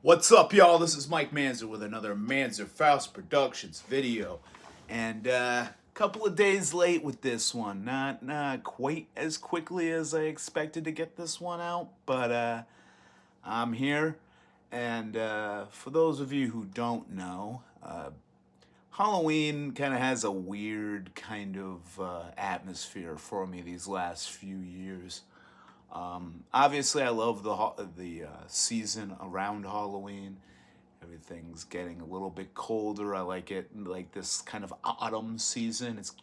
What's up, y'all? This is Mike Manzer with another Manzer Faust Productions video, and couple of days late with this one. Not quite as quickly as I expected to get this one out, but I'm here. And for those of you who don't know, Halloween kind of has a weird kind of atmosphere for me these last few years. Obviously, I love the season around Halloween. Everything's getting a little bit colder. I like it like this kind of autumn season. It's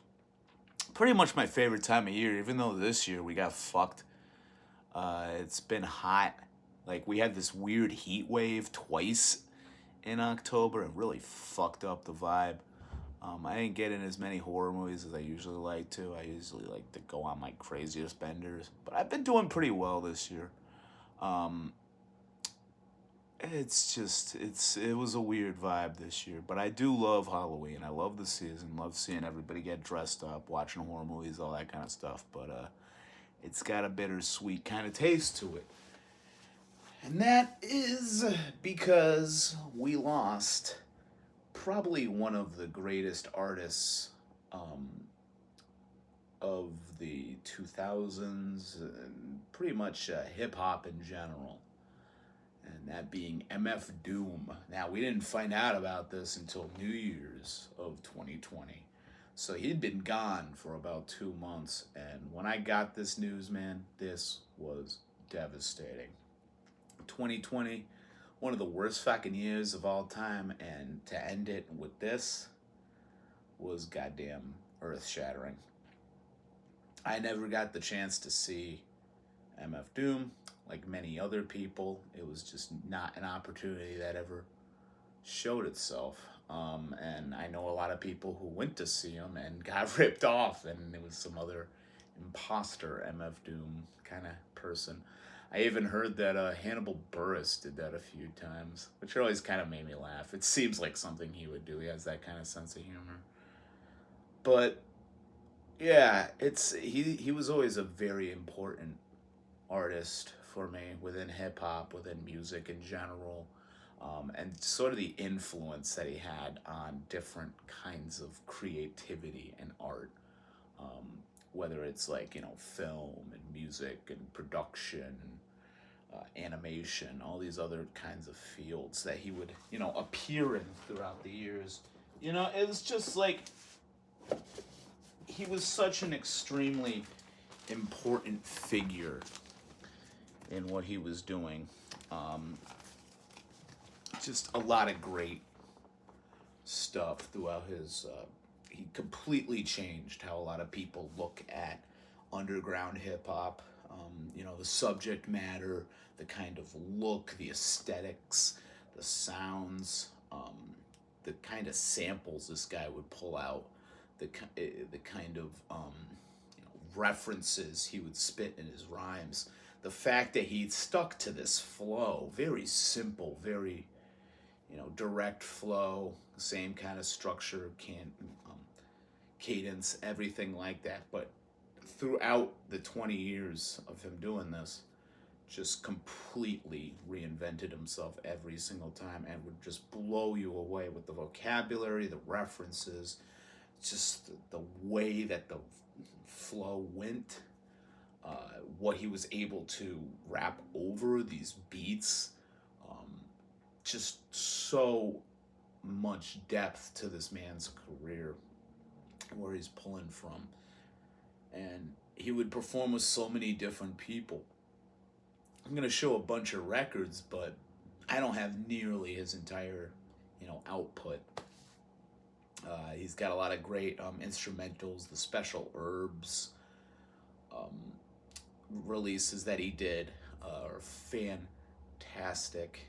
pretty much my favorite time of year. Even though this year we got fucked. It's been hot. Like we had this weird heat wave twice in October. It really fucked up the vibe. I didn't get in as many horror movies as I usually like to. I usually like to go on my craziest benders, but I've been doing pretty well this year. It was a weird vibe this year, but I do love Halloween. I love the season. Love seeing everybody get dressed up, watching horror movies, all that kind of stuff. But it's got a bittersweet kind of taste to it, and that is because we lost probably one of the greatest artists of the 2000s and pretty much hip hop in general, and that being MF Doom. Now, we didn't find out about this until New Year's of 2020. So he'd been gone for about 2 months, and when I got this news, man, this was devastating. 2020, one of the worst fucking years of all time, and to end it with this was goddamn earth-shattering. I never got the chance to see MF Doom like many other people. It was just not an opportunity that ever showed itself. And I know a lot of people who went to see him and got ripped off, and it was some other imposter MF Doom kind of person. I even heard that Hannibal Buress did that a few times, which always kind of made me laugh. It seems like something he would do. He has that kind of sense of humor. But yeah, he was always a very important artist for me within hip hop, within music in general, and sort of the influence that he had on different kinds of creativity and art. Whether it's like, film and music and production, animation, all these other kinds of fields that he would, appear in throughout the years. It was just like he was such an extremely important figure in what he was doing. Just a lot of great stuff throughout his. He completely changed how a lot of people look at underground hip hop. The subject matter, the kind of look, the aesthetics, the sounds, the kind of samples this guy would pull out, the kind of references he would spit in his rhymes. The fact that he stuck to this flow, very simple, very direct flow, same kind of structure, cadence, everything like that. But throughout the 20 years of him doing this, just completely reinvented himself every single time, and would just blow you away with the vocabulary, the references, just the way that the flow went, what he was able to rap over these beats. Just so much depth to this man's career, where he's pulling from. And he would perform with so many different people. I'm going to show a bunch of records, but I don't have nearly his entire, output. He's got a lot of great instrumentals, the Special Herbs releases that he did are fantastic.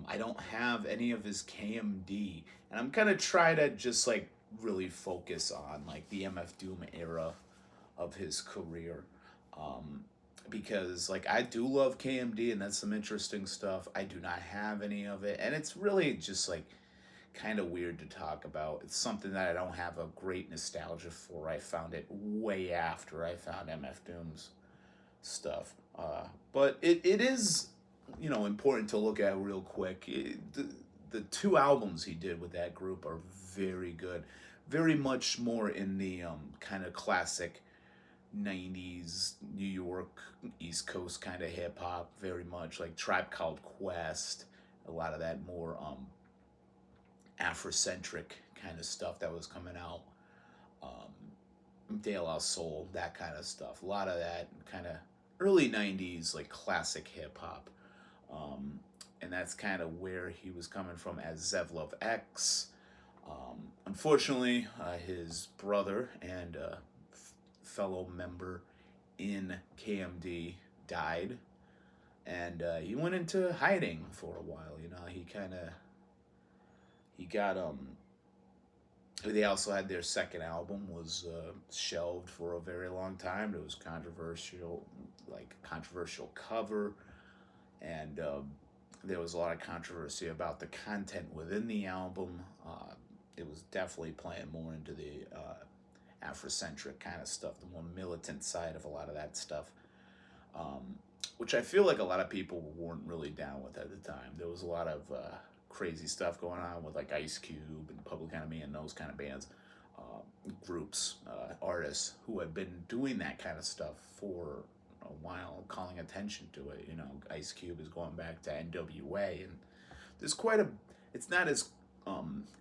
I don't have any of his KMD, and I'm gonna try to just like really focus on like the MF Doom era of his career, because like I do love KMD, and that's some interesting stuff. I do not have any of it, and it's really just like kind of weird to talk about. It's something that I don't have a great nostalgia for. I found it way after I found MF Doom's stuff, but it is important to look at real quick. The two albums he did with that group are very good. Very much more in the kind of classic 90s New York, East Coast kind of hip hop, very much like Tribe Called Quest, a lot of that more Afrocentric kind of stuff that was coming out. De La Soul, that kind of stuff. A lot of that kind of early 90s, like classic hip hop. Um, and that's kind of where he was coming from as Zevlov X. Unfortunately, his brother and fellow member in KMD died, and he went into hiding for a while. He got They also had their second album was shelved for a very long time. It was controversial, like controversial cover, and there was a lot of controversy about the content within the album. It was definitely playing more into the Afrocentric kind of stuff, the more militant side of a lot of that stuff, which I feel like a lot of people weren't really down with at the time. There was a lot of crazy stuff going on with like Ice Cube and Public Enemy and those kind of bands, groups, artists who had been doing that kind of stuff for a while, calling attention to it. Ice Cube is going back to NWA, and there's quite a. It's not as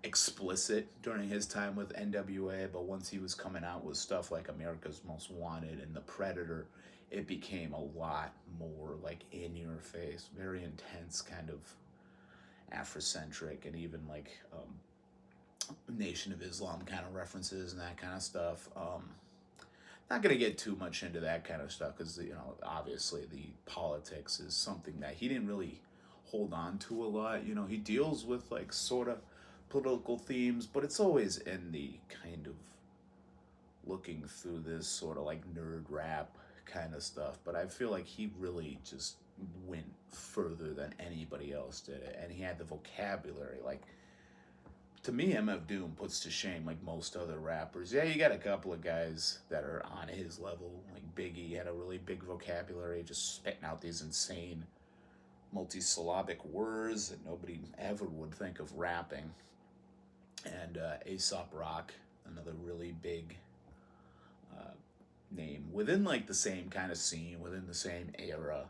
explicit during his time with NWA, but once he was coming out with stuff like America's Most Wanted and The Predator, it became a lot more like in your face, very intense kind of Afrocentric, and even like Nation of Islam kind of references and that kind of stuff. Not gonna get too much into that kind of stuff because obviously the politics is something that he didn't really hold on to a lot. He deals with like sort of political themes, but it's always in the kind of looking through this sort of like nerd rap kind of stuff. But I feel like he really just went further than anybody else did it, and he had the vocabulary. Like, to me, MF Doom puts to shame like most other rappers. Yeah, you got a couple of guys that are on his level, like Biggie had a really big vocabulary, just spitting out these insane multisyllabic words that nobody ever would think of rapping. And Aesop Rock, another really big name within like the same kind of scene, within the same era.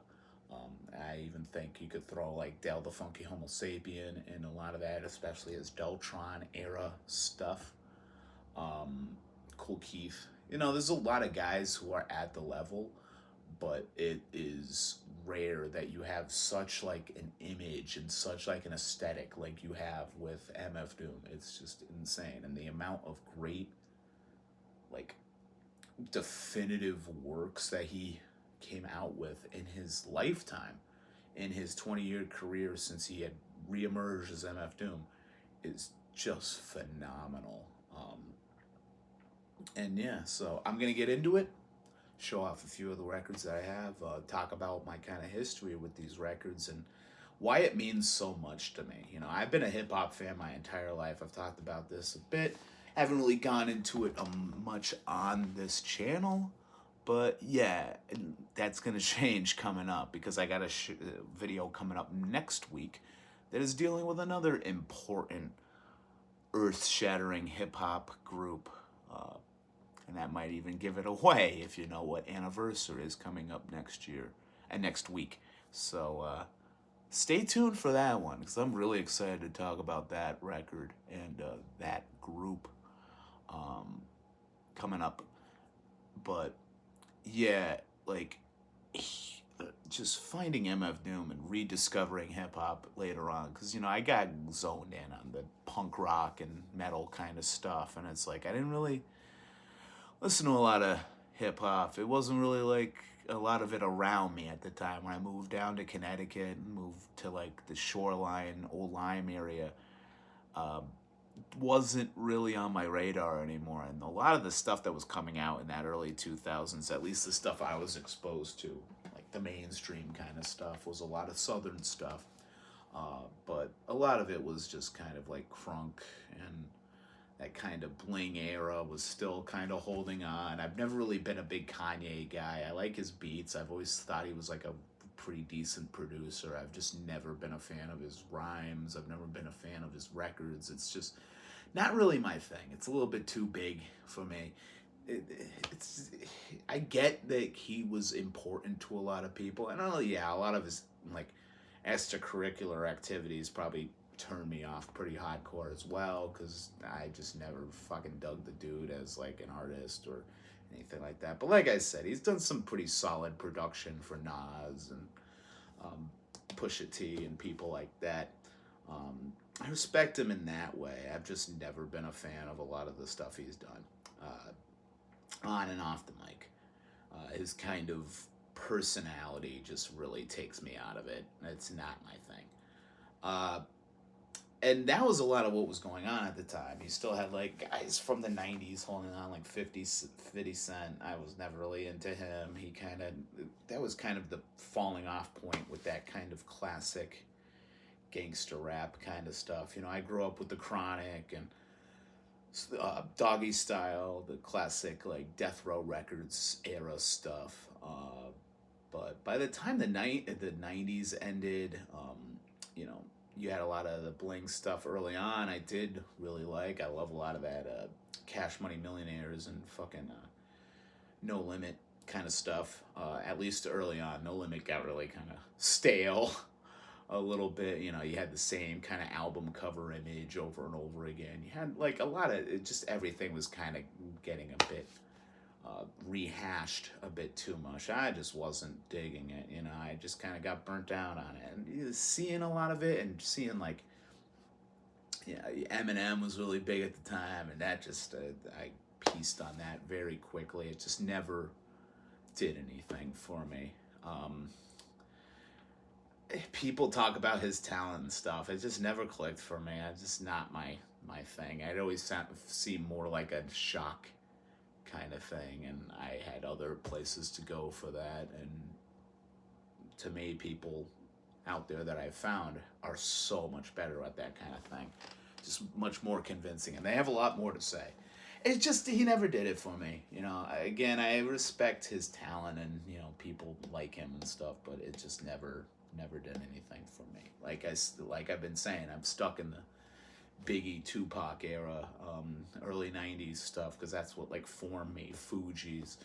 I even think you could throw like Del the Funky Homo Sapien in a lot of that, especially his Deltron era stuff. Cool Keith. There's a lot of guys who are at the level, but it is rare that you have such like an image and such like an aesthetic like you have with MF Doom. It's just insane, and the amount of great like definitive works that he came out with in his lifetime, in his 20-year career since he had reemerged as MF Doom, is just phenomenal. And yeah, so I'm gonna get into it, show off a few of the records that I have, talk about my kind of history with these records and why it means so much to me. I've been a hip hop fan my entire life. I've talked about this a bit. Haven't really gone into it much on this channel, but yeah, that's gonna change coming up because I got a video coming up next week that is dealing with another important, earth-shattering hip hop group. And that might even give it away if you know what anniversary is coming up next year and next week. So stay tuned for that one because I'm really excited to talk about that record and that group coming up. But yeah, like just finding MF Doom and rediscovering hip hop later on because I got zoned in on the punk rock and metal kind of stuff, and it's like I didn't really listen to a lot of hip hop. It wasn't really like a lot of it around me at the time. When I moved down to Connecticut and moved to like the Shoreline, Old Lyme area, wasn't really on my radar anymore. And a lot of the stuff that was coming out in that early 2000s, at least the stuff I was exposed to, like the mainstream kind of stuff, was a lot of Southern stuff. But a lot of it was just kind of like crunk, and that kind of bling era was still kind of holding on. I've never really been a big Kanye guy. I like his beats. I've always thought he was like a pretty decent producer. I've just never been a fan of his rhymes. I've never been a fan of his records. It's just not really my thing. It's a little bit too big for me. It, it's I get that he was important to a lot of people, and yeah, a lot of his like extracurricular activities probably turned me off pretty hardcore as well, because I just never fucking dug the dude as like an artist or anything like that. But like I said, he's done some pretty solid production for Nas and um, Pusha T and people like that. I respect him in that way. I've just never been a fan of a lot of the stuff he's done, on and off the mic. His kind of personality just really takes me out of it. It's not my thing. Uh, and that was a lot of what was going on at the time. You still had like guys from the 90s holding on, like 50 Cent. I was never really into him. That was kind of the falling off point with that kind of classic gangster rap kind of stuff. I grew up with the Chronic and Doggy Style, the classic like Death Row Records era stuff. But by the time the 90s ended, you had a lot of the bling stuff early on. I did really like. I love a lot of that Cash Money Millionaires and fucking No Limit kind of stuff. At least early on, No Limit got really kind of stale a little bit. You had the same kind of album cover image over and over again. You had like a lot of just everything was kind of getting a bit rehashed a bit too much. I just wasn't digging it. I just kind of got burnt out on it. And seeing a lot of it and seeing like, Eminem was really big at the time, and that just I pieced on that very quickly. It just never did anything for me. People talk about his talent and stuff. It just never clicked for me. It's just not my thing. I'd always see more like a shock kind of thing, and I had other places to go for that. And to me, people out there that I've found are so much better at that kind of thing, just much more convincing, and they have a lot more to say. It's just he never did it for me. Again, I respect his talent, and people like him and stuff, but it just never did anything for me. Like I've been saying, I'm stuck in the Biggie, Tupac era, early 90s stuff, because that's what like formed me. Fugees.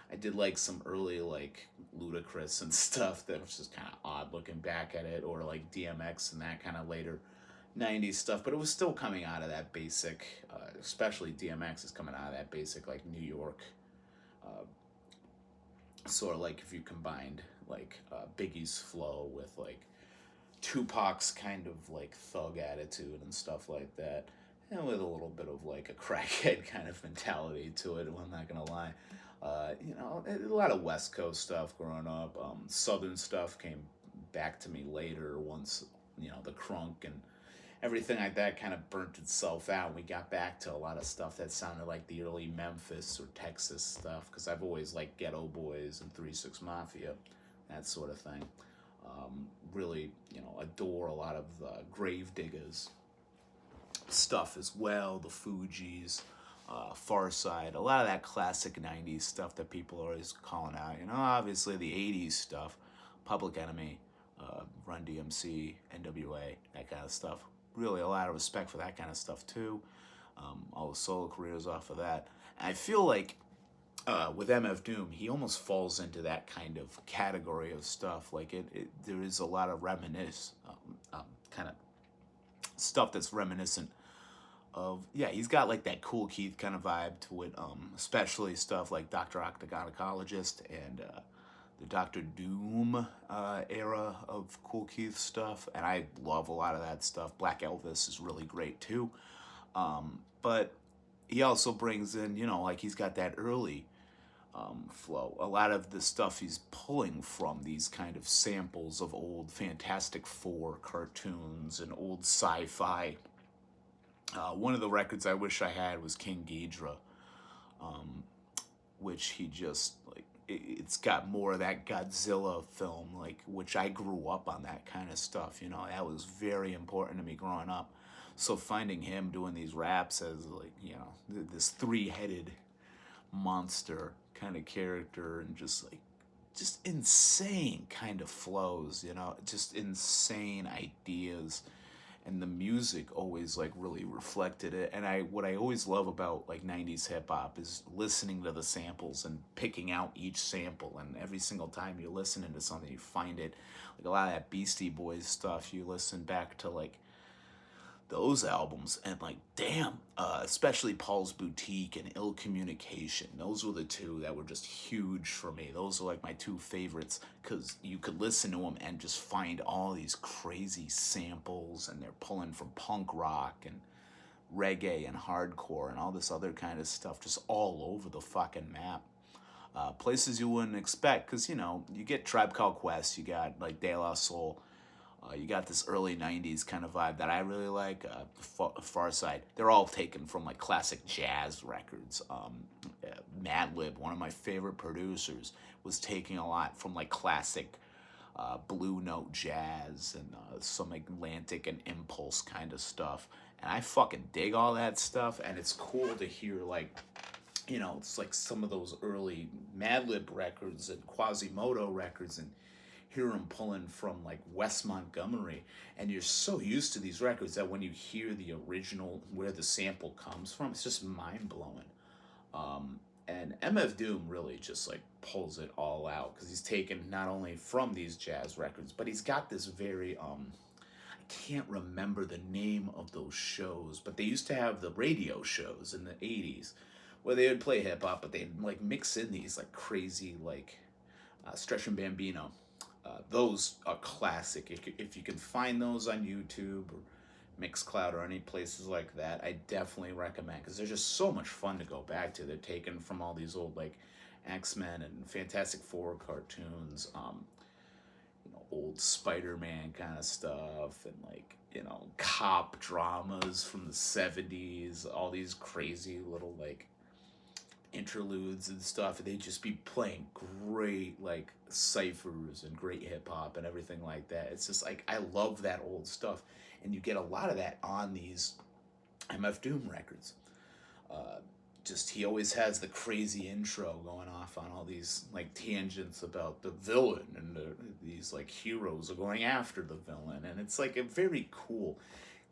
I did like some early like Ludacris and stuff that was just kind of odd looking back at it, or like DMX and that kind of later 90s stuff, but it was still coming out of that basic, especially DMX is coming out of that basic like New York, sort of like if you combined like Biggie's flow with like Tupac's kind of like thug attitude and stuff like that, and with a little bit of like a crackhead kind of mentality to it. I'm not gonna lie. A lot of West Coast stuff growing up. Southern stuff came back to me later once the crunk and everything like that kind of burnt itself out. We got back to a lot of stuff that sounded like the early Memphis or Texas stuff, because I've always liked Ghetto Boys and 3 6 Mafia, that sort of thing. Really, adore a lot of Grave Diggers stuff as well, the Fugees, Far Side, a lot of that classic 90s stuff that people are always calling out. Obviously the 80s stuff, Public Enemy, Run DMC, NWA, that kind of stuff. Really a lot of respect for that kind of stuff too. All the solo careers off of that. And I feel like with MF Doom, he almost falls into that kind of category of stuff. Like there is a lot of kind of stuff that's reminiscent of, he's got like that Cool Keith kind of vibe to it, especially stuff like Dr. Octagonacologist and the Dr. Doom era of Cool Keith stuff, and I love a lot of that stuff. Black Elvis is really great too, but he also brings in, like he's got that early flow. A lot of the stuff he's pulling from these kind of samples of old Fantastic Four cartoons and old sci-fi. One of the records I wish I had was King Ghidorah, which he just like. It's got more of that Godzilla film, like, which I grew up on that kind of stuff. That was very important to me growing up. So finding him doing these raps as like, this 3-headed monster kind of character, and just like just insane kind of flows, just insane ideas. And the music always like really reflected it. And what I always love about like 90s hip hop is listening to the samples and picking out each sample. And every single time you're listening to something, you find it. Like a lot of that Beastie Boys stuff, you listen back to like those albums and like damn, especially Paul's Boutique and Ill Communication, those were the two that were just huge for me. Those are like my two favorites because you could listen to them and just find all these crazy samples, and they're pulling from punk rock and reggae and hardcore and all this other kind of stuff just all over the fucking map. Places you wouldn't expect, because you get Tribe Called Quest, you got like De La Soul. You got this early 90s kind of vibe that I really like. Far Side. They're all taken from like classic jazz records. Madlib, one of my favorite producers, was taking a lot from like classic Blue Note jazz and some Atlantic and Impulse kind of stuff. And I fucking dig all that stuff. And it's cool to hear like, it's like some of those early Madlib records and Quasimodo records, and hear them pulling from like West Montgomery, and you're so used to these records that when you hear the original where the sample comes from, it's just mind-blowing. And MF Doom really just like pulls it all out, because he's taken not only from these jazz records, but he's got this very I can't remember the name of those shows, but they used to have the radio shows in the 80s where they would play hip-hop, but they'd like mix in these like crazy like Stretch and Bambino. Those are classic. If you can find those on YouTube or Mixcloud or any places like that, I definitely recommend, because they're just so much fun to go back to. They're taken from all these old like X-Men and Fantastic Four cartoons, old Spider-Man kind of stuff, and like cop dramas from the 70s. All these crazy little like interludes and stuff, and they'd just be playing great like ciphers and great hip-hop and everything like that. It's just like I love that old stuff, and you get a lot of that on these MF Doom records. Just he always has the crazy intro going off on all these like tangents about the villain, and these like heroes are going after the villain, and it's like a very cool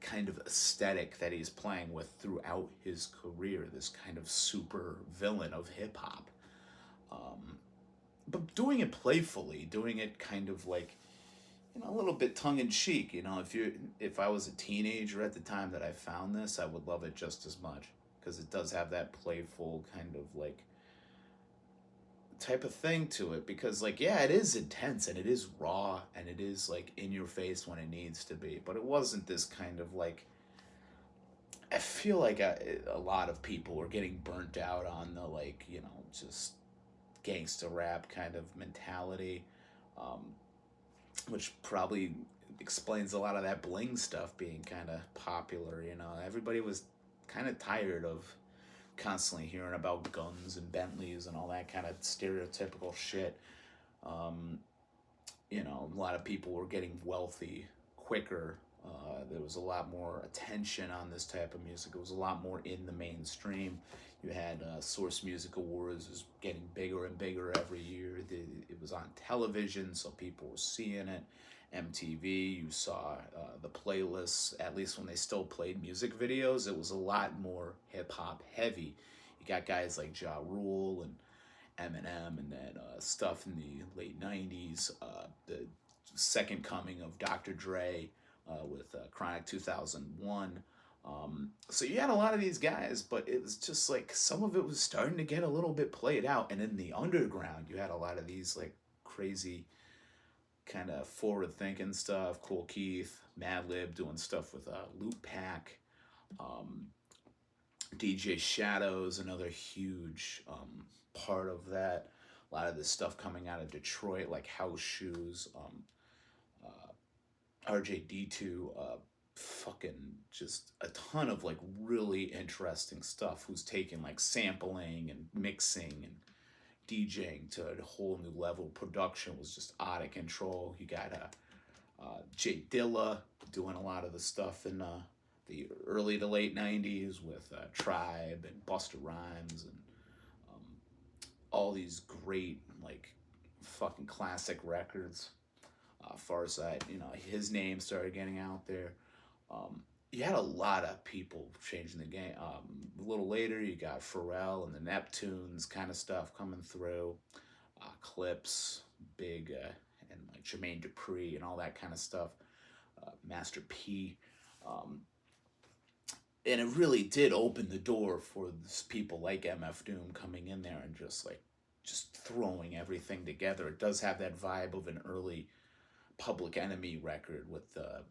kind of aesthetic that he's playing with throughout his career, this kind of super villain of hip-hop, but doing it playfully, doing it kind of like a little bit tongue-in-cheek. If I was a teenager at the time that I found this, I would love it just as much, because it does have that playful kind of like type of thing to it, because like yeah, it is intense and it is raw and it is like in your face when it needs to be, but it wasn't this kind of like, I feel like a lot of people were getting burnt out on the like just gangsta rap kind of mentality, which probably explains a lot of that bling stuff being kind of popular. Everybody was kind of tired of constantly hearing about guns and Bentleys and all that kind of stereotypical shit. A lot of people were getting wealthy quicker. There was a lot more attention on this type of music. It was a lot more in the mainstream. You had Source Music Awards was getting bigger and bigger every year. It was on television, so people were seeing it. MTV, you saw the playlists, at least when they still played music videos, it was a lot more hip-hop heavy. You got guys like Ja Rule and Eminem, and then stuff in the late 90s, the second coming of Dr. Dre with Chronic 2001. So you had a lot of these guys, but it was just like some of it was starting to get a little bit played out. And in the underground, you had a lot of these like crazy kind of forward-thinking stuff. Cool Keith, Madlib doing stuff with Loot Pack, DJ Shadows, another huge part of that. A lot of this stuff coming out of Detroit, like House Shoes, RJD2, fucking just a ton of like really interesting stuff, who's taking like sampling and mixing and DJing to a whole new level. Production was just out of control. You got Jay Dilla doing a lot of the stuff in the early to late 90s with Tribe and Busta Rhymes and all these great like fucking classic records. Far Side, you know, his name started getting out there. You had a lot of people changing the game. A little later, you got Pharrell and the Neptunes kind of stuff coming through. Clips, Big, and like Jermaine Dupri and all that kind of stuff. Master P. Um, and it really did open the door for this people like MF Doom coming in there and just throwing everything together. It does have that vibe of an early Public Enemy record with the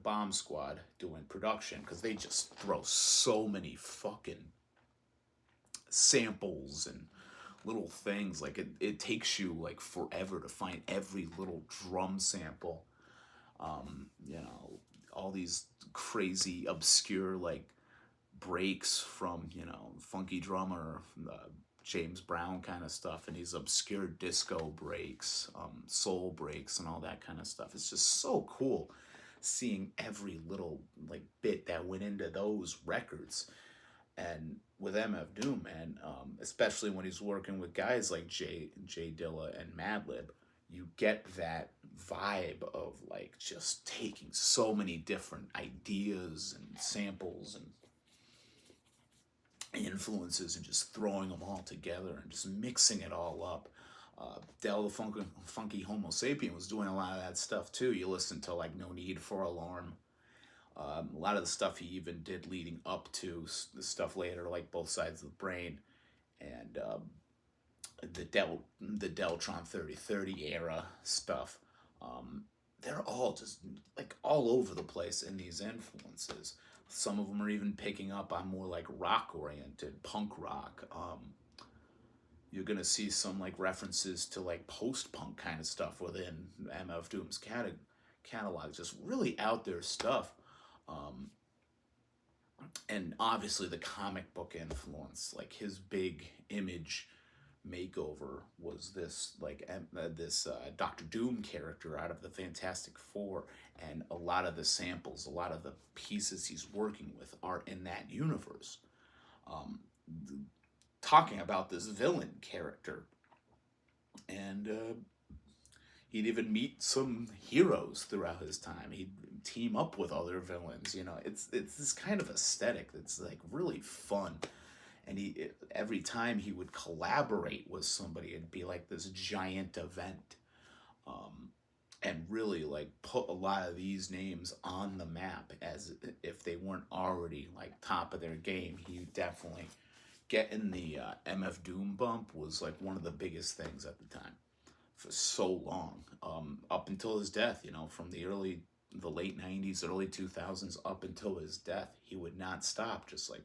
Bomb Squad doing production, because they just throw so many fucking samples and little things. Like it takes you like forever to find every little drum sample. You know, all these crazy obscure like breaks from, you know, Funky Drummer, James Brown kind of stuff, and these obscure disco breaks, soul breaks, and all that kind of stuff. It's just so cool seeing every little like bit that went into those records. And with MF Doom, man, especially when he's working with guys like Jay Dilla and Madlib, you get that vibe of like just taking so many different ideas and samples and influences and just throwing them all together and just mixing it all up. Del the Funky Homo Sapien was doing a lot of that stuff too. You listen to like No Need for Alarm. A lot of the stuff he even did leading up to the stuff later, like Both Sides of the Brain and the Deltron 3030 era stuff. They're all just like all over the place in these influences. Some of them are even picking up on more like rock oriented, punk rock. You're gonna see some like references to like post punk kind of stuff within MF Doom's catalog. Just really out there stuff. And obviously the comic book influence, like his big Image makeover was this like this Doctor Doom character out of the Fantastic Four, and a lot of the samples, a lot of the pieces he's working with are in that universe. Um, Talking about this villain character, and he'd even meet some heroes throughout his time. He'd team up with other villains. You know, it's this kind of aesthetic that's like really fun. And every time he would collaborate with somebody, it'd be like this giant event, and really like put a lot of these names on the map as if they weren't already like top of their game. He definitely getting the MF Doom bump was like one of the biggest things at the time for so long, up until his death. You know, from the late '90s, early 2000s, up until his death, he would not stop. Just like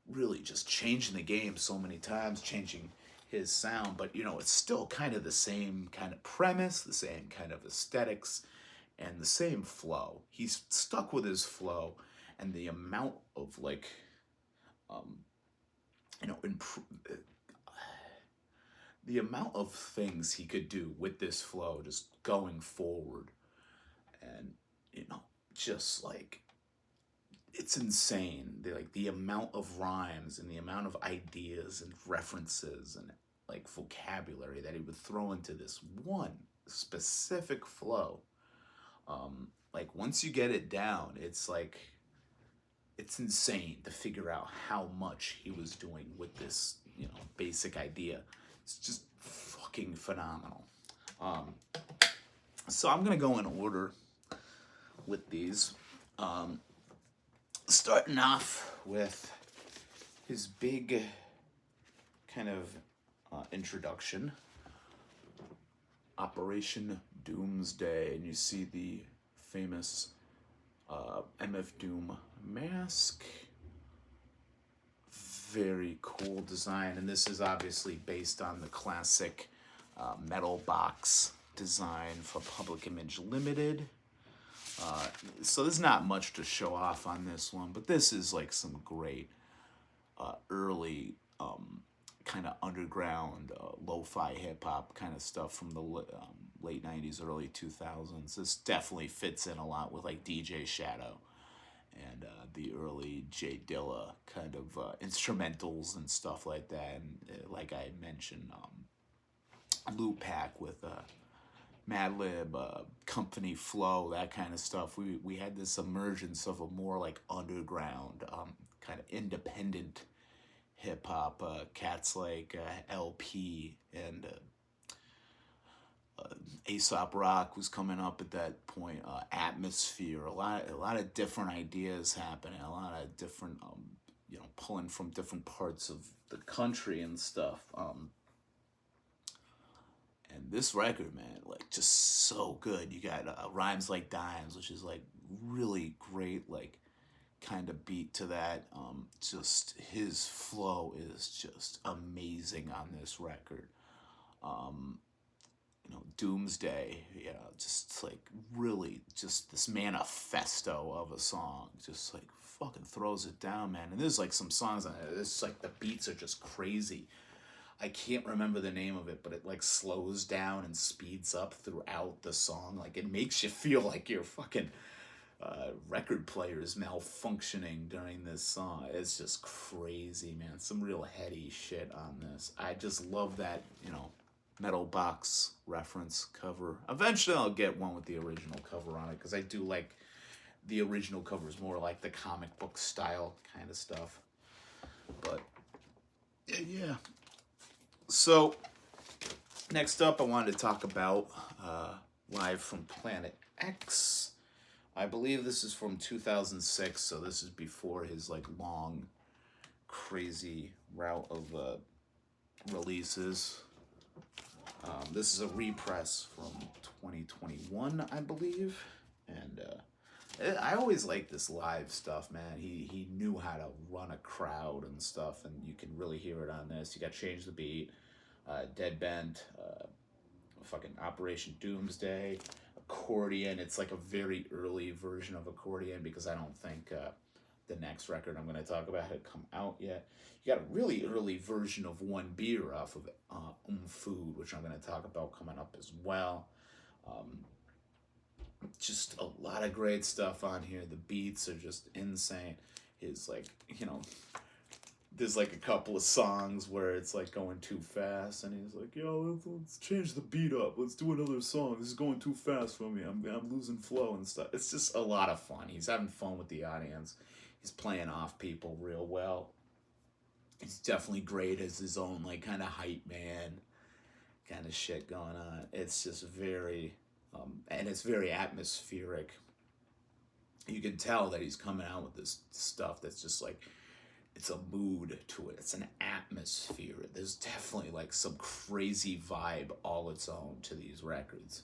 really just changing the game so many times, changing his sound, but you know, it's still kind of the same kind of premise, the same kind of aesthetics, and the same flow. He's stuck with his flow, and the amount of like, you know, the amount of things he could do with this flow just going forward, and you know, just like it's insane. The amount of rhymes and the amount of ideas and references and like vocabulary that he would throw into this one specific flow. Like once you get it down, it's like it's insane to figure out how much he was doing with this, you know, basic idea. It's just fucking phenomenal. So I'm gonna go in order with these. Starting off with his big kind of introduction, Operation Doomsday, and you see the famous MF Doom mask. Very cool design, and this is obviously based on the classic metal box design for Public Image Limited. So there's not much to show off on this one, but this is like some great early kind of underground lo-fi hip-hop kind of stuff from the late 90s, early 2000s. This definitely fits in a lot with like DJ Shadow and the early Jay Dilla kind of instrumentals and stuff like that. And like I mentioned, loop pack with Madlib, company flow, that kind of stuff. We had this emergence of a more like underground, kind of independent hip hop. Cats like LP and Aesop Rock was coming up at that point. Atmosphere, a lot of different ideas happening, a lot of different, pulling from different parts of the country and stuff. And this record, man, like just so good. You got Rhymes Like Dimes, which is like really great, like kind of beat to that. Just his flow is just amazing on this record. Um, Doomsday, just like really just this manifesto of a song, just like fucking throws it down, man. And there's like some songs on it, it's like the beats are just crazy. I can't remember the name of it, but it like slows down and speeds up throughout the song. Like it makes you feel like your fucking record player is malfunctioning during this song. It's just crazy, man. Some real heady shit on this. I just love that, metal box reference cover. Eventually I'll get one with the original cover on it, because I do like the original covers more like the comic book style kind of stuff. But yeah. So next up, I wanted to talk about Live from Planet X. I believe this is from 2006, so this is before his like long, crazy route of releases. This is a repress from 2021, I believe, and I always like this live stuff, man. He knew how to run a crowd and stuff, and you can really hear it on this. You got Change the Beat, Dead Bent, fucking Operation Doomsday, Accordion. It's like a very early version of Accordion, because I don't think the next record I'm going to talk about had come out yet. You got a really early version of One Beer off of Food, which I'm going to talk about coming up as well. Just a lot of great stuff on here. The beats are just insane. His like, there's like a couple of songs where it's like going too fast, and he's like, "Yo, let's change the beat up. Let's do another song. This is going too fast for me. I'm losing flow and stuff." It's just a lot of fun. He's having fun with the audience. He's playing off people real well. He's definitely great as his own like kind of hype man kind of shit going on. It's just very, and it's very atmospheric. You can tell that he's coming out with this stuff that's just like, it's a mood to it. It's an atmosphere. There's definitely like some crazy vibe all its own to these records.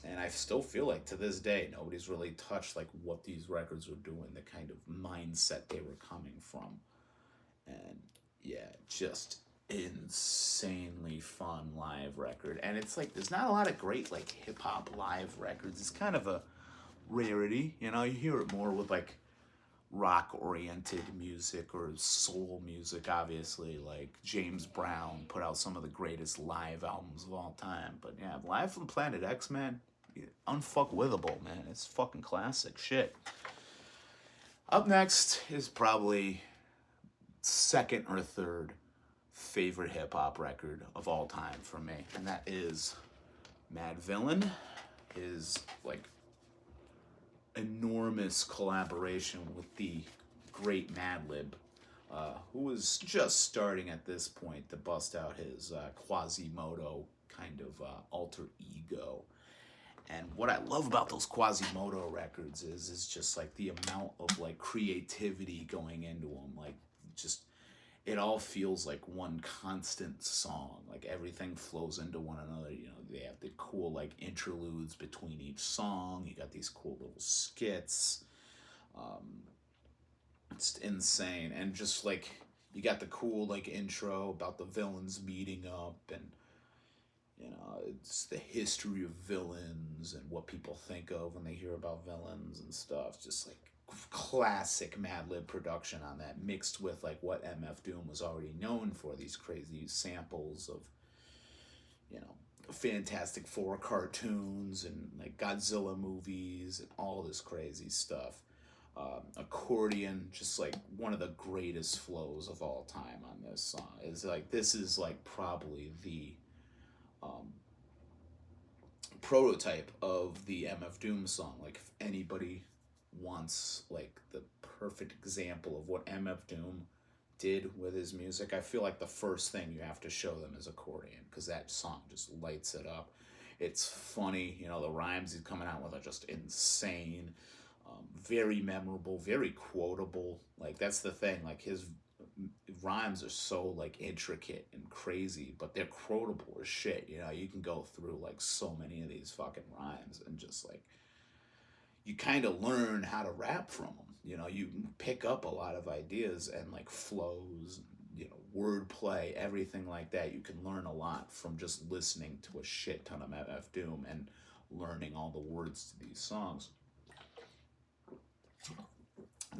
And I still feel like to this day, nobody's really touched like what these records were doing, the kind of mindset they were coming from. And yeah, just insanely fun live record. And it's like, there's not a lot of great like hip hop live records. It's kind of a rarity, you hear it more with like rock oriented music or soul music, obviously. Like James Brown put out some of the greatest live albums of all time. But yeah, Live from Planet X, man, unfuckwithable, man. It's fucking classic shit. Up next is probably second or third favorite hip hop record of all time for me, and that is Madvillain. His like enormous collaboration with the great Madlib, who was just starting at this point to bust out his Quasimodo kind of alter ego. And what I love about those Quasimodo records is just like the amount of like creativity going into them. Like just, it all feels like one constant song. Like everything flows into one another. They have the cool like interludes between each song. You got these cool little skits. It's insane. And just like, you got the cool like intro about the villains meeting up, and it's the history of villains and what people think of when they hear about villains and stuff. Just like classic Madlib production on that, mixed with like what MF Doom was already known for, these crazy samples of Fantastic Four cartoons and like Godzilla movies and all this crazy stuff. Accordion, just like one of the greatest flows of all time on this song. Is like, this is like probably the prototype of the MF Doom song. Like, if anybody wants like the perfect example of what MF Doom did with his music, I feel like the first thing you have to show them is Accordion, because that song just lights it up. It's funny, you know, the rhymes he's coming out with are just insane, very memorable, very quotable. Like, that's the thing. Like, his rhymes are so like intricate and crazy, but they're quotable as shit. You know, you can go through like so many of these fucking rhymes and just like you kind of learn how to rap from them. You know, you pick up a lot of ideas and like flows, you know, wordplay, everything like that. You can learn a lot from just listening to a shit ton of MF Doom and learning all the words to these songs.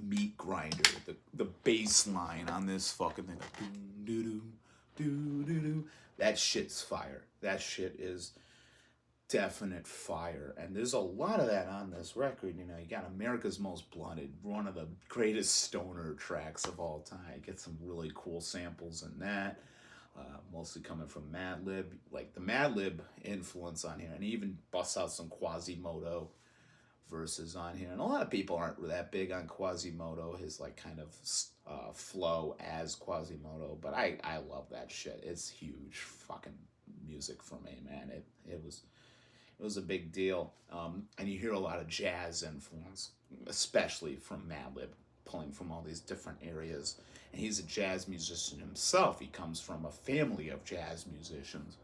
Meat Grinder, the bass line on this fucking thing, like, doo doo doo doo doo. That shit's fire. That shit is definite fire, and there's a lot of that on this record. You know, you got America's Most Blunted, one of the greatest stoner tracks of all time. Get some really cool samples in that, mostly coming from Madlib, like the Madlib influence on here, and he even busts out some Quasimodo verses on here. And a lot of people aren't that big on Quasimodo, his like kind of flow as Quasimodo, but I love that shit. It's huge fucking music for me, man. It was a big deal. And you hear a lot of jazz influence, especially from Madlib, pulling from all these different areas. And he's a jazz musician himself. He comes from a family of jazz musicians.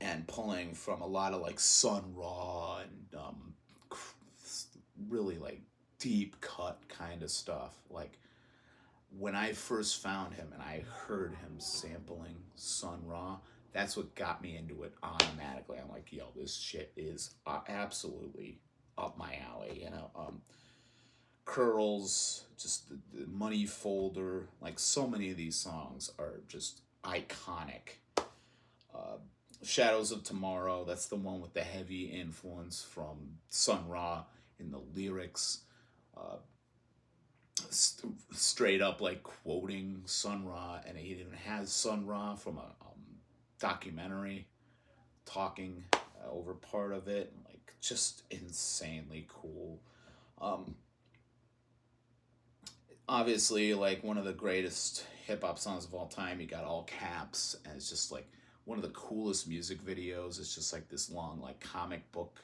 And pulling from a lot of like Sun Ra and really like deep cut kind of stuff. Like, when I first found him and I heard him sampling Sun Ra, that's what got me into it automatically. I'm like, yo, this shit is absolutely up my alley, you know. Curls, just the Money Folder, like so many of these songs are just iconic. Shadows of Tomorrow, that's the one with the heavy influence from Sun Ra in the lyrics. Straight up like quoting Sun Ra, and he even has Sun Ra from a documentary talking over part of it. Like, just insanely cool. Obviously, like one of the greatest hip hop songs of all time. You got All Caps, and it's just like one of the coolest music videos. It's just like this long, like comic book,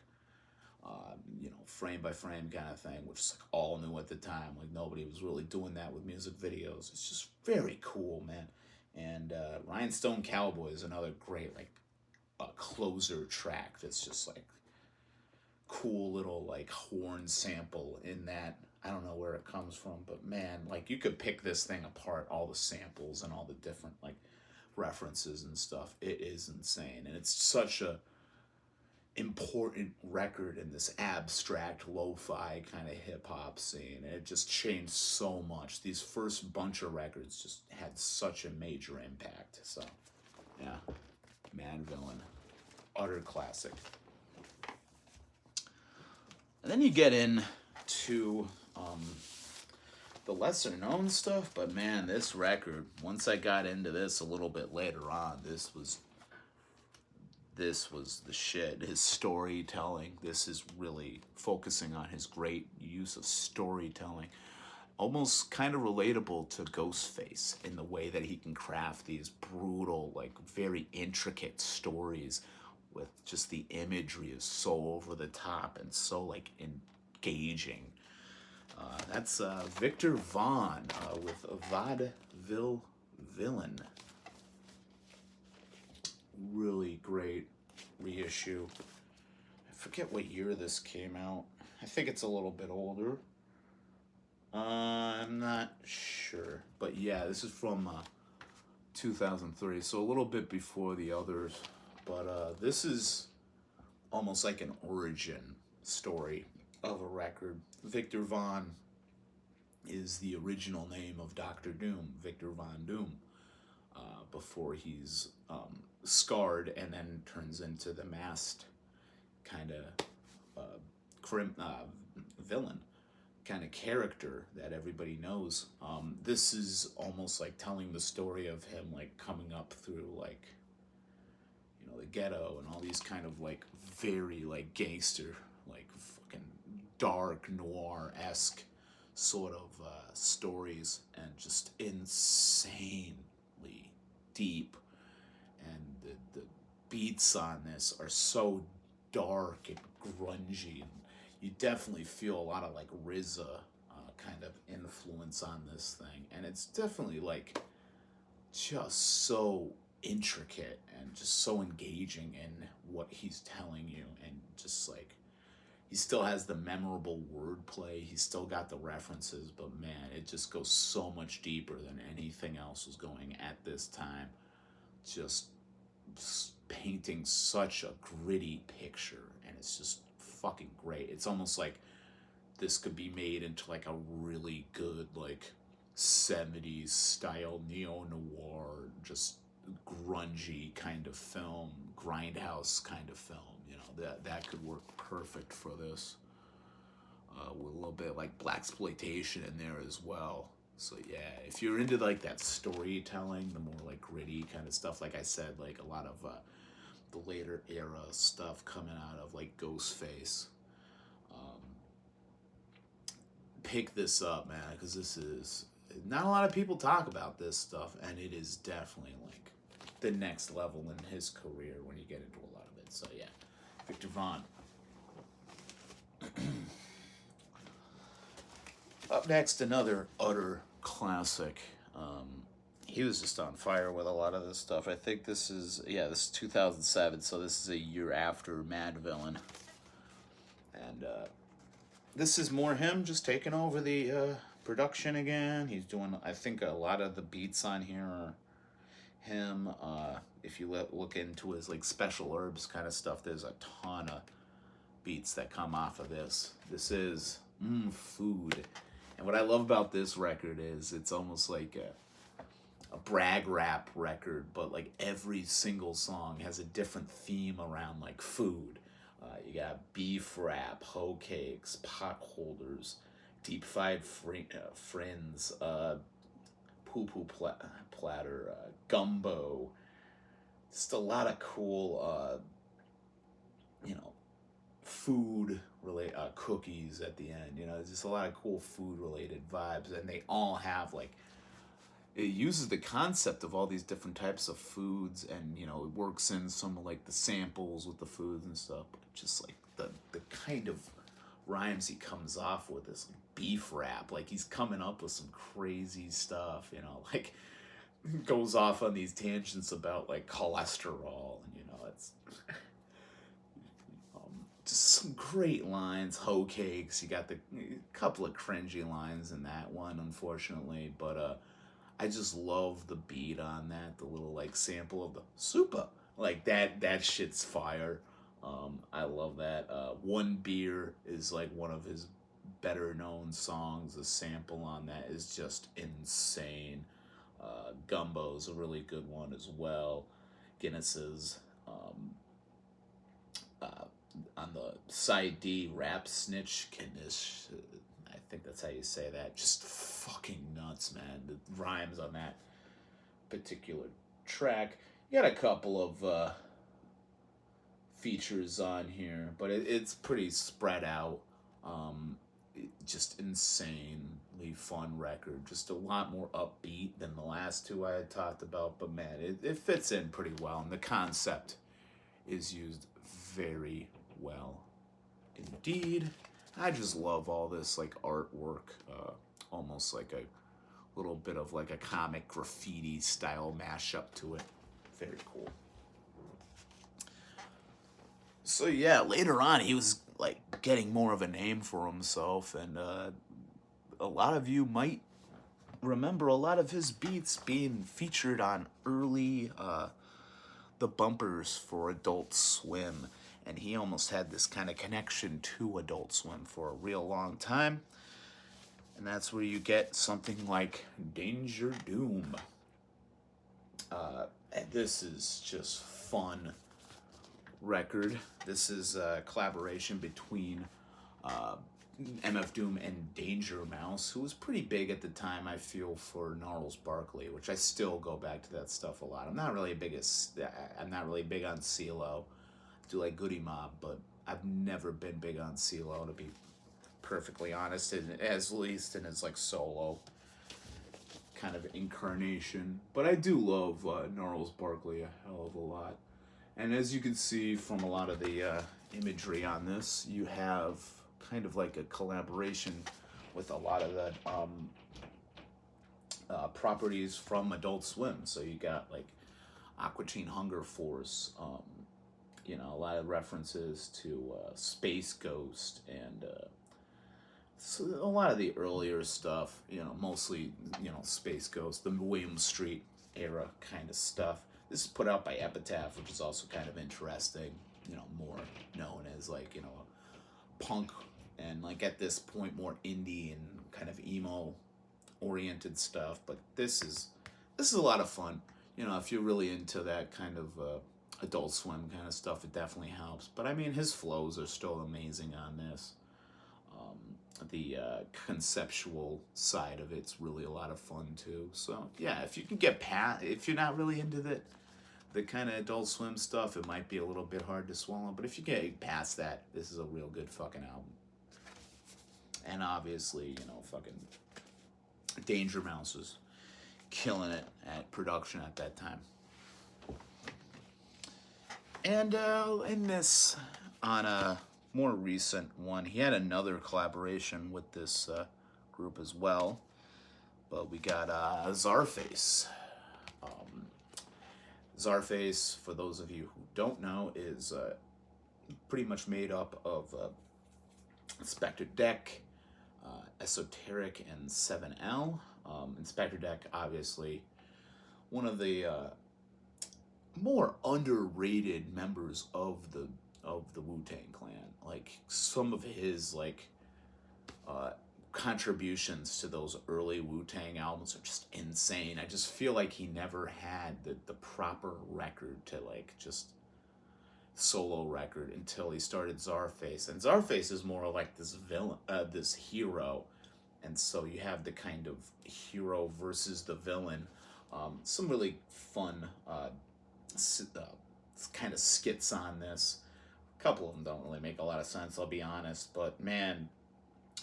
you know, frame by frame kind of thing, which is like all new at the time. Like, nobody was really doing that with music videos. It's just very cool, man. And Rhinestone Cowboy is another great like closer track. That's just like cool little like horn sample in that. I don't know where it comes from, but man, like you could pick this thing apart, all the samples and all the different like references and stuff. It is insane, and it's such a important record in this abstract lo-fi kind of hip-hop scene, and it just changed so much. These first bunch of records just had such a major impact. So yeah, Madvillain, utter classic. And then you get into the lesser known stuff, but man, this record, once I got into this a little bit later on, this was the shit. His storytelling, this is really focusing on his great use of storytelling. Almost kind of relatable to Ghostface in the way that he can craft these brutal, like very intricate stories with just the imagery is so over the top and so like engaging. That's Victor Vaughn with Madvillain. Really great reissue. I forget what year this came out. I think it's a little bit older. I'm not sure. But yeah, this is from 2003, so a little bit before the others. But this is almost like an origin story of a record. Victor Vaughn is the original name of Dr. Doom, Victor Von Doom, before he's scarred and then turns into the masked kind of villain kind of character that everybody knows. This is almost like telling the story of him like coming up through like know, the ghetto and all these kind of like very like gangster, like fucking dark noir-esque sort of stories, and just insanely deep. And the beats on this are so dark and grungy, and you definitely feel a lot of like RZA kind of influence on this thing, and it's definitely like just so intricate and just so engaging in what he's telling you, and just like he still has the memorable wordplay, he's still got the references, but man, it just goes so much deeper than anything else was going at this time. Just painting such a gritty picture, and it's just fucking great. It's almost like this could be made into like a really good like 70s style neo-noir, just grungy kind of film, grindhouse kind of film. You know, that could work perfect for this, with a little bit like blaxploitation in there as well. So yeah, if you're into like that storytelling, the more like gritty kind of stuff, like I said, like a lot of the later era stuff coming out of like Ghostface, pick this up, man, because this is not a lot of people talk about this stuff, and it is definitely like the next level in his career when you get into a lot of it. So yeah, Victor Vaughn. Up next, another utter classic. He was just on fire with a lot of this stuff. I think this is 2007, so this is a year after Madvillain. And this is more him just taking over the production again. He's doing, I think, a lot of the beats on here are him. If you look into his like special herbs kind of stuff, there's a ton of beats that come off of this. This is Food. And what I love about this record is it's almost like a brag rap record, but like every single song has a different theme around like food. You got beef wrap, hoe cakes, pot holders, deep fried friends, poo platter, gumbo. Just a lot of cool, food related cookies at the end. There's just a lot of cool food related vibes, and they all have like, it uses the concept of all these different types of foods, and it works in some of like the samples with the foods and stuff. But just like the kind of rhymes he comes off with, this like beef rap, like he's coming up with some crazy stuff, like goes off on these tangents about like cholesterol, and it's just some great lines. Hoe cakes, you got the couple of cringy lines in that one, unfortunately, but I just love the beat on that, the little like sample of the super, like that shit's fire. I love that. One Beer is like one of his better known songs. The sample on that is just insane. Gumbo's a really good one as well. Guinness's, on the side D, Rap Snitch Guinness, I think that's how you say that. Just fucking nuts, man. The rhymes on that particular track. You got a couple of features on here, but it's pretty spread out. Just insanely fun record. Just a lot more upbeat than the last two I had talked about, but man, it fits in pretty well, and the concept is used very well indeed. I just love all this like artwork, almost like a little bit of like a comic graffiti style mashup to it. Very cool. So yeah, later on he was like getting more of a name for himself, and a lot of you might remember a lot of his beats being featured on early the bumpers for Adult Swim, and he almost had this kind of connection to Adult Swim for a real long time, and that's where you get something like Dangerdoom. And this is just fun record. This is a collaboration between uh, MF Doom and Danger Mouse, who was pretty big at the time, I feel, for Gnarls Barkley, which I still go back to that stuff a lot. I'm not really big on CeeLo. I do like Goody Mob, but I've never been big on CeeLo, to be perfectly honest, as least in his like solo kind of incarnation. But I do love Gnarls Barkley a hell of a lot. And as you can see from a lot of the imagery on this, you have kind of like a collaboration with a lot of the properties from Adult Swim. So you got like Aqua Teen Hunger Force, a lot of references to Space Ghost and so a lot of the earlier stuff, mostly, Space Ghost, the William Street era kind of stuff. This is put out by Epitaph, which is also kind of interesting, more known as like, punk and like at this point more indie and kind of emo oriented stuff. But this is a lot of fun. If you're really into that kind of Adult Swim kind of stuff, it definitely helps. But I mean, his flows are still amazing on this. The conceptual side of it's really a lot of fun too. So yeah, if you can get past, if you're not really into the kind of Adult Swim stuff, it might be a little bit hard to swallow. But if you get past that, this is a real good fucking album. And obviously, fucking Danger Mouse was killing it at production at that time. And in this, on a more recent one, he had another collaboration with this group as well. But we got Czarface. Czarface, for those of you who don't know, is pretty much made up of Inspector Deck, Esoteric, and 7L. Inspector Deck, obviously, one of the more underrated members of the Wu-Tang Clan. Like some of his contributions to those early Wu-Tang albums are just insane. I just feel like he never had the proper record to like just solo record until he started Czarface. And Czarface is more like this villain, this hero. And so you have the kind of hero versus the villain. Some really fun kind of skits on this. A couple of them don't really make a lot of sense, I'll be honest. But man,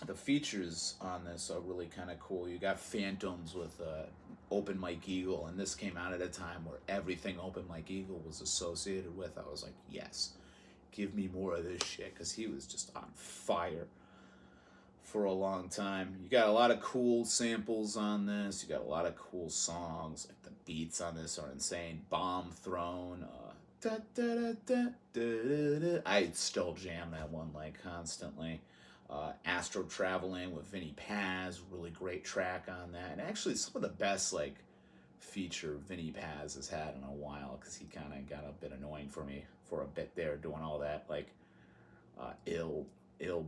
the features on this are really kind of cool. You got Phantoms with Open Mike Eagle, and this came out at a time where everything Open Mike Eagle was associated with. I was like, yes, give me more of this shit, because he was just on fire for a long time. You got a lot of cool samples on this. You got a lot of cool songs. Like the beats on this are insane. Bomb Throne. I still jam that one like constantly. Astro Traveling with Vinny Paz, really great track on that. And actually some of the best like feature Vinny Paz has had in a while, because he kind of got a bit annoying for me for a bit there, doing all that like ill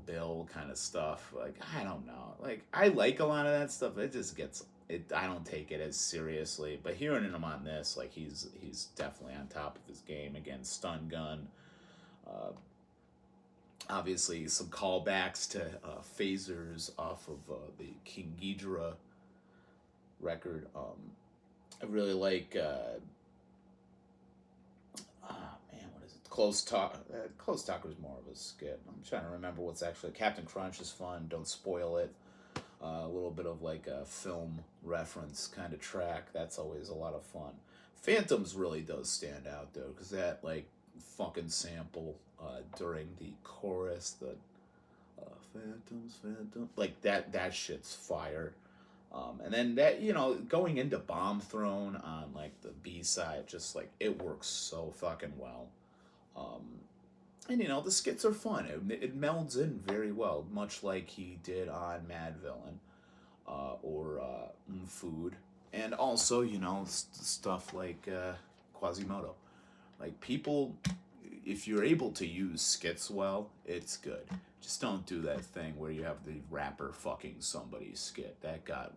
Bill kind of stuff. Like, I don't know. Like, I like a lot of that stuff. It just gets it. I don't take it as seriously. But hearing him on this, like, he's definitely on top of his game. Again, Stun Gun. Obviously, some callbacks to phasers off of the King Ghidorah record. I really like. Close Talk. Close Talk was more of a skit. I'm trying to remember what's actually. Captain Crunch is fun. Don't spoil it. A little bit of like a film reference kind of track. That's always a lot of fun. Phantoms really does stand out though, because that like fucking sample during the chorus, the Phantoms, like that shit's fire. And then that, going into Bomb Throne on like the B side, just like it works so fucking well. And the skits are fun. It melds in very well, much like he did on Madvillain or Food, and also stuff like Quasimodo. Like, people, if you're able to use skits well, it's good. Just don't do that thing where you have the rapper fucking somebody's skit. That got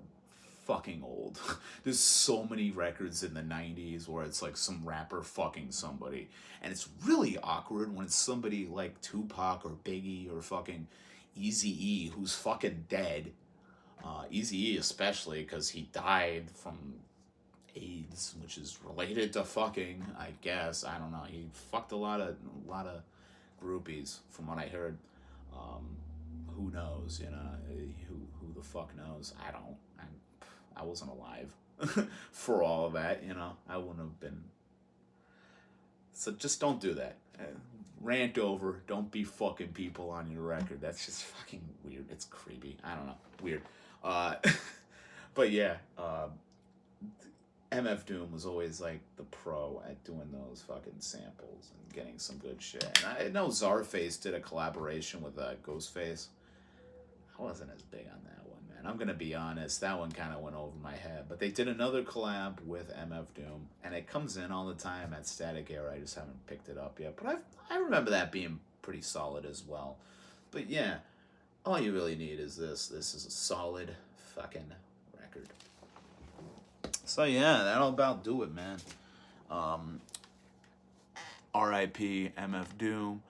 fucking old. There's so many records in the 90s where it's like some rapper fucking somebody, and it's really awkward when it's somebody like Tupac or Biggie or fucking Eazy-E, who's fucking dead. Eazy-E especially because he died from AIDS, which is related to fucking, I guess. I don't know. He fucked a lot of groupies, from what I heard. Um, who knows? You know, who the fuck knows? I don't. I wasn't alive for all of that. You know, I wouldn't have been. So just don't do that. Rant over. Don't be fucking people on your record. That's just fucking weird. It's creepy. I don't know. Weird. Uh, but yeah. MF Doom was always like the pro at doing those fucking samples and getting some good shit. And I know Czarface did a collaboration with Ghostface. I wasn't as big on that one, man. I'm gonna be honest, that one kind of went over my head. But they did another collab with MF Doom, and it comes in all the time at Static Era. I just haven't picked it up yet. But I remember that being pretty solid as well. But yeah, all you really need is this. This is a solid fucking record. So yeah, that'll about do it, man. R.I.P. MF Doom.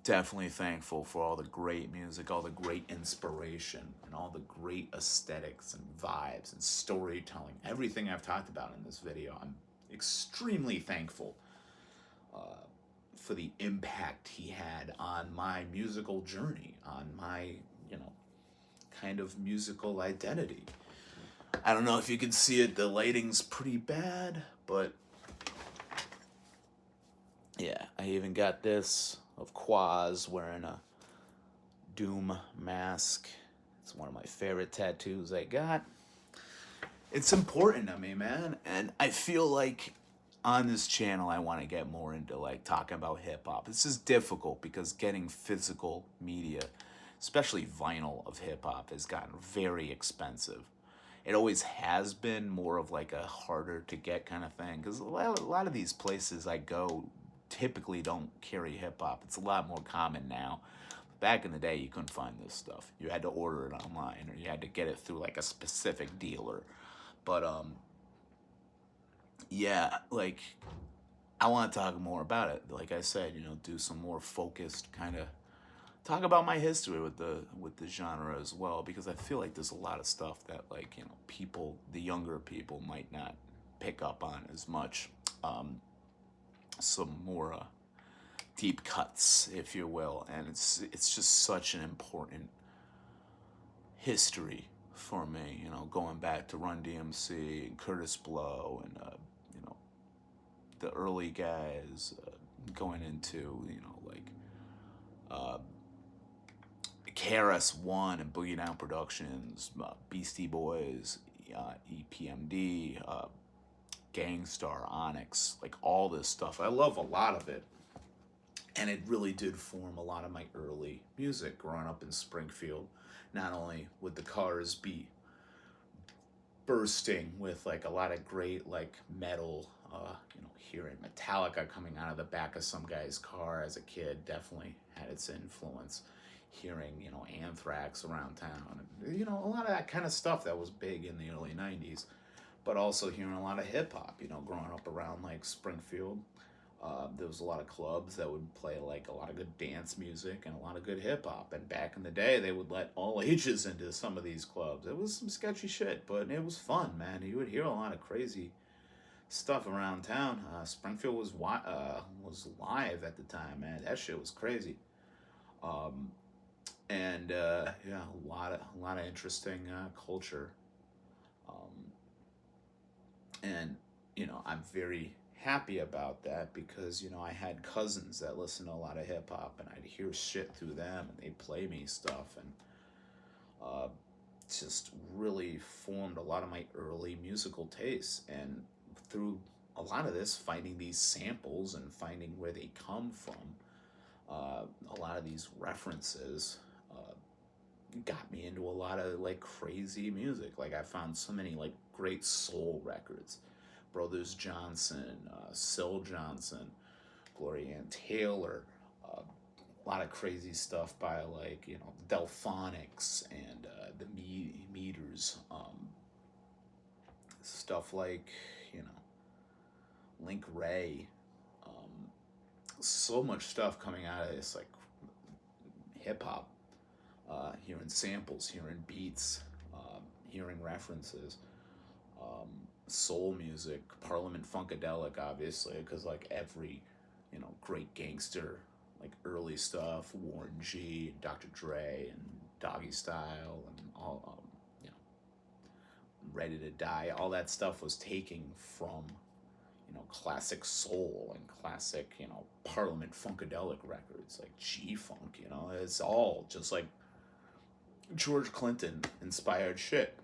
Definitely thankful for all the great music, all the great inspiration, and all the great aesthetics and vibes and storytelling. Everything I've talked about in this video, I'm extremely thankful for the impact he had on my musical journey, on my, kind of musical identity. I don't know if you can see it, the lighting's pretty bad, but yeah, I even got this of Quaz wearing a Doom mask. It's one of my favorite tattoos I got. It's important to me, man, and I feel like on this channel I want to get more into like talking about hip hop. This is difficult because getting physical media, especially vinyl of hip hop, has gotten very expensive. It always has been more of like a harder to get kind of thing because a lot of these places I go typically don't carry hip hop. It's a lot more common now. Back in the day, you couldn't find this stuff. You had to order it online or you had to get it through like a specific dealer. But yeah, like I want to talk more about it. Like I said, do some more focused kind of talk about my history with the genre as well, because I feel like there's a lot of stuff that like people, the younger people, might not pick up on as much. Some more deep cuts, if you will, and it's just such an important history for me. Going back to Run DMC and Curtis Blow and the early guys, going into like KRS-One and Boogie Down Productions, Beastie Boys, EPMD, Gangstar, Onyx, like all this stuff. I love a lot of it. And it really did form a lot of my early music growing up in Springfield. Not only would the cars be bursting with like a lot of great like metal, hearing Metallica coming out of the back of some guy's car as a kid definitely had its influence. Hearing, Anthrax around town, and, a lot of that kind of stuff that was big in the early 90s, but also hearing a lot of hip hop, growing up around like Springfield. There was a lot of clubs that would play like a lot of good dance music and a lot of good hip hop. And back in the day, they would let all ages into some of these clubs. It was some sketchy shit, but it was fun, man. You would hear a lot of crazy stuff around town. Springfield was live at the time, man. That shit was crazy. And yeah, a lot of interesting culture. And I'm very happy about that because I had cousins that listened to a lot of hip hop, and I'd hear shit through them, and they'd play me stuff, and just really formed a lot of my early musical tastes. And through a lot of this, finding these samples and finding where they come from, a lot of these references got me into a lot of like crazy music. Like I found so many like great soul records. Brothers Johnson, Syl Johnson, Gloria Ann Taylor, a lot of crazy stuff by like, Delphonics and the Meters, stuff like, Link Ray, so much stuff coming out of this like hip hop hearing samples, hearing beats, hearing references, um, soul music, Parliament Funkadelic, obviously, because like every, great gangster, like early stuff, Warren G, Dr. Dre, and Doggy Style, and all, Ready to Die, all that stuff was taking from, classic soul and classic, Parliament Funkadelic records, like G-Funk, it's all just like George Clinton inspired shit.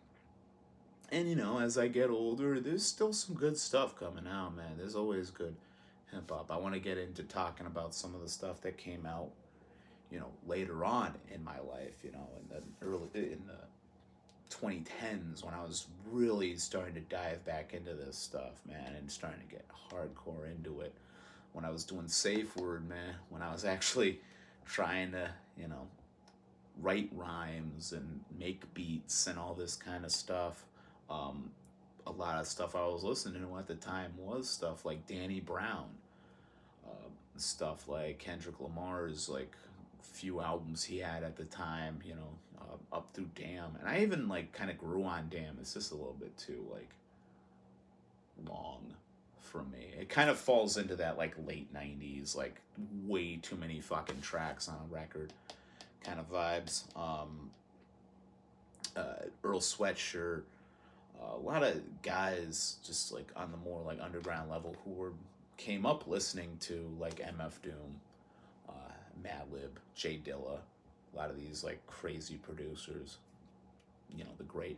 And as I get older, there's still some good stuff coming out, man. There's always good hip hop. I want to get into talking about some of the stuff that came out, later on in my life, in the 2010s, when I was really starting to dive back into this stuff, man, and starting to get hardcore into it. When I was doing safe word, man, when I was actually trying to, write rhymes and make beats and all this kind of stuff. A lot of stuff I was listening to at the time was stuff like Danny Brown, stuff like Kendrick Lamar's like few albums he had at the time, up through Damn, and I even like kind of grew on Damn. It's just a little bit too like long for me. It kind of falls into that like late 90s, like way too many fucking tracks on a record kind of vibes. Earl Sweatshirt, a lot of guys just like on the more like underground level who came up listening to like MF Doom, Madlib, J Dilla, a lot of these like crazy producers, the great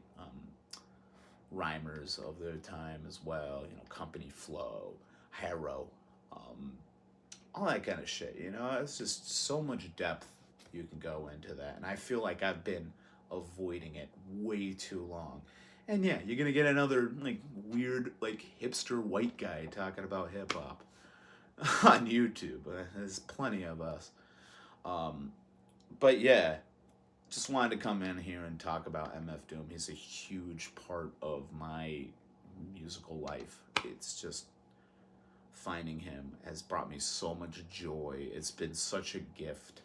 rhymers of their time as well, Company Flow, Harrow, all that kind of shit, it's just so much depth you can go into that, and I feel like I've been avoiding it way too long. And yeah, you're gonna get another like weird like hipster white guy talking about hip hop on YouTube. There's plenty of us. But yeah, just wanted to come in here and talk about MF Doom. He's a huge part of my musical life. It's just finding him has brought me so much joy. It's been such a gift,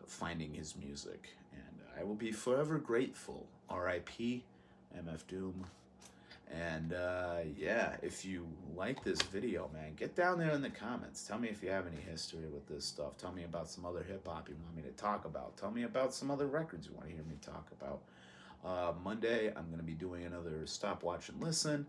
finding his music, and I will be forever grateful. R.I.P. MF Doom. And yeah, if you like this video, man, get down there in the comments. Tell me if you have any history with this stuff. Tell me about some other hip hop you want me to talk about. Tell me about some other records you want to hear me talk about. Monday, I'm going to be doing another Stop, Watch, and Listen.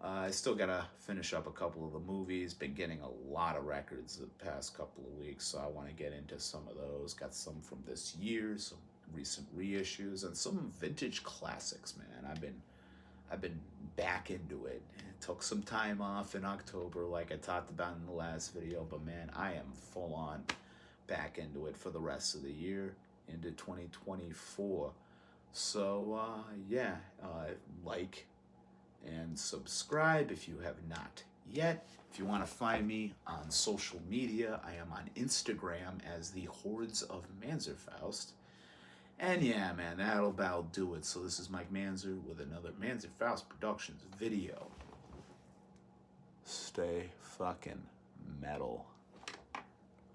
I still got to finish up a couple of the movies. Been getting a lot of records the past couple of weeks, so I want to get into some of those. Got some from this year, some recent reissues, and some vintage classics, man. I've been back into it. It took some time off in October, like I talked about in the last video, but man, I am full on back into it for the rest of the year, into 2024. So yeah, like and subscribe if you have not yet. If you want to find me on social media, I am on Instagram as the Hordes of Manzerfaust. And yeah, man, that'll about do it. So this is Mike Manzer with another Manzerfaust Productions video. Stay fucking metal.